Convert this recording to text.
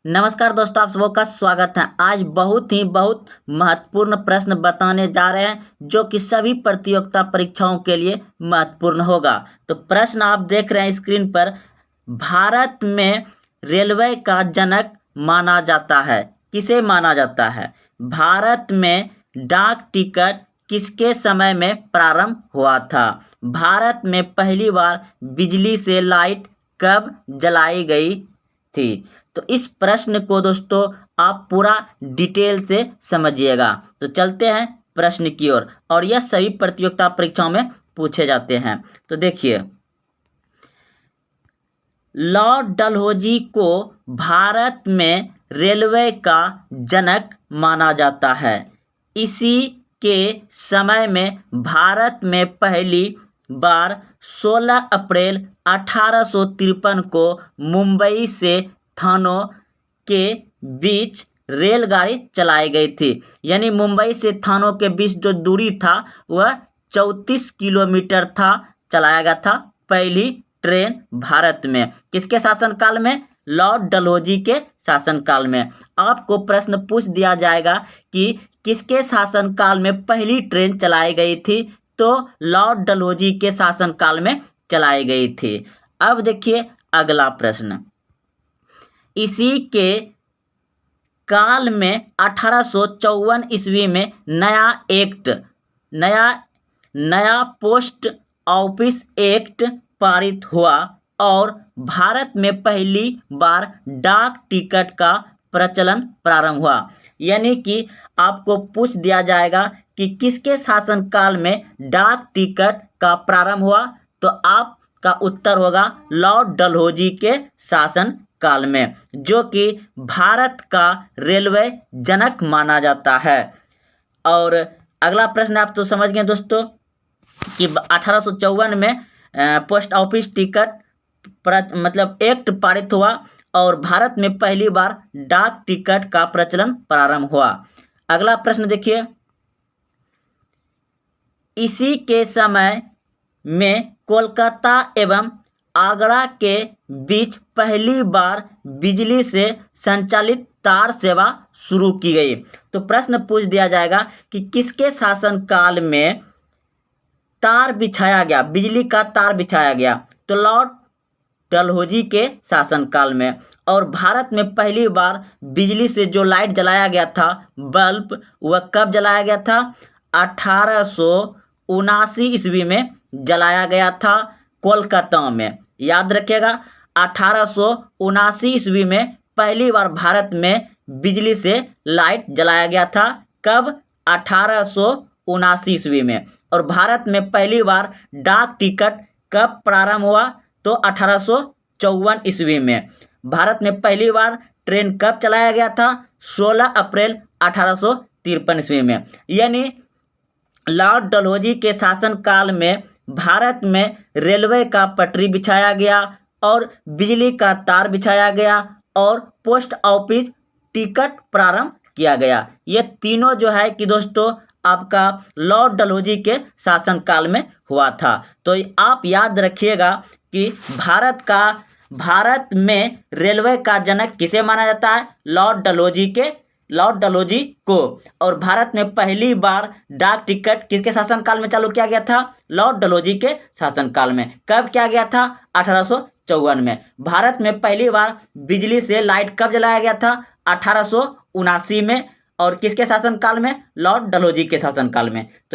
नमस्कार दोस्तों, आप सबों का स्वागत है। आज बहुत महत्वपूर्ण प्रश्न बताने जा रहे हैं जो कि सभी प्रतियोगिता परीक्षाओं के लिए महत्वपूर्ण होगा। तो प्रश्न आप देख रहे हैं स्क्रीन पर। भारत में रेलवे का जनक माना जाता है। किसे माना जाता है? भारत में डाक टिकट किसके समय में प्रारंभ हुआ था? भारत में पहली बार बिजली से लाइट कब जलाई गई थी? तो इस प्रश्न को दोस्तों आप पूरा डिटेल से समझिएगा। तो चलते हैं प्रश्न की ओर, और यह सभी प्रतियोगिता परीक्षाओं में पूछे जाते हैं। तो देखिए, लॉर्ड डलहौजी को भारत में रेलवे का जनक माना जाता है। इसी के समय में भारत में पहली बार 16 अप्रैल 1853 को मुंबई से थानों के बीच रेलगाड़ी चलाई गई थी। यानी मुंबई से थानों के बीच जो दूरी था वह 34 किलोमीटर था। चलाया गया था पहली ट्रेन भारत में। किसके शासनकाल में? लॉर्ड डलहौजी के शासनकाल में। आपको प्रश्न पूछ दिया जाएगा कि किसके शासनकाल में पहली ट्रेन चलाई गई थी? तो लॉर्ड डलहौजी के शासनकाल में चलाई गई थी। अब देखिए अगला प्रश्न। इसी के काल में 1854 ईस्वी में नया पोस्ट ऑफिस एक्ट पारित हुआ और भारत में पहली बार डाक टिकट का प्रचलन प्रारंभ हुआ। यानी कि आपको पूछ दिया जाएगा कि किसके शासनकाल में डाक टिकट का प्रारंभ हुआ, तो आपका उत्तर होगा लॉर्ड डलहौजी के शासन काल में, जो कि भारत का रेलवे जनक माना जाता है। और अगला प्रश्न आप तो समझ गए दोस्तों कि 1854 में पोस्ट ऑफिस टिकट मतलब एक्ट पारित हुआ और भारत में पहली बार डाक टिकट का प्रचलन प्रारंभ हुआ। अगला प्रश्न देखिए, इसी के समय में कोलकाता एवं आगरा के बीच पहली बार बिजली से संचालित तार सेवा शुरू की गई। तो प्रश्न पूछ दिया जाएगा कि किसके शासनकाल में तार बिछाया गया, बिजली का तार बिछाया गया? तो लॉर्ड डलहौजी के शासनकाल में। और भारत में पहली बार बिजली से जो लाइट जलाया गया था, बल्ब, वह कब जलाया गया था? 1879 ईस्वी में जलाया गया था कोलकाता में। याद रखिएगा, 1879 ईस्वी में पहली बार भारत में बिजली से लाइट जलाया गया था। कब? 1879 ईस्वी में। और भारत में पहली बार डाक टिकट कब प्रारंभ हुआ? तो 1854 ईस्वी में। भारत में पहली बार ट्रेन कब चलाया गया था? 16 अप्रैल 1853 ईस्वी में। यानी लॉर्ड डलहौजी के शासनकाल में भारत में रेलवे का पटरी बिछाया गया और बिजली का तार बिछाया गया और पोस्ट ऑफिस टिकट प्रारंभ किया गया। ये तीनों जो है कि दोस्तों आपका लॉर्ड डलहौजी के शासनकाल में हुआ था। तो आप याद रखिएगा कि भारत में रेलवे का जनक किसे माना जाता है? लॉर्ड डलहौजी को। और भारत में पहली बार डाक टिकट किसके शासनकाल में चालू किया गया था? लॉर्ड डलहौजी के शासनकाल में। कब किया गया था? 1854 में। भारत में पहली बार बिजली से लाइट कब जलाया गया था? 1879 में। और किसके शासनकाल में? लॉर्ड डलहौजी के शासनकाल में। तो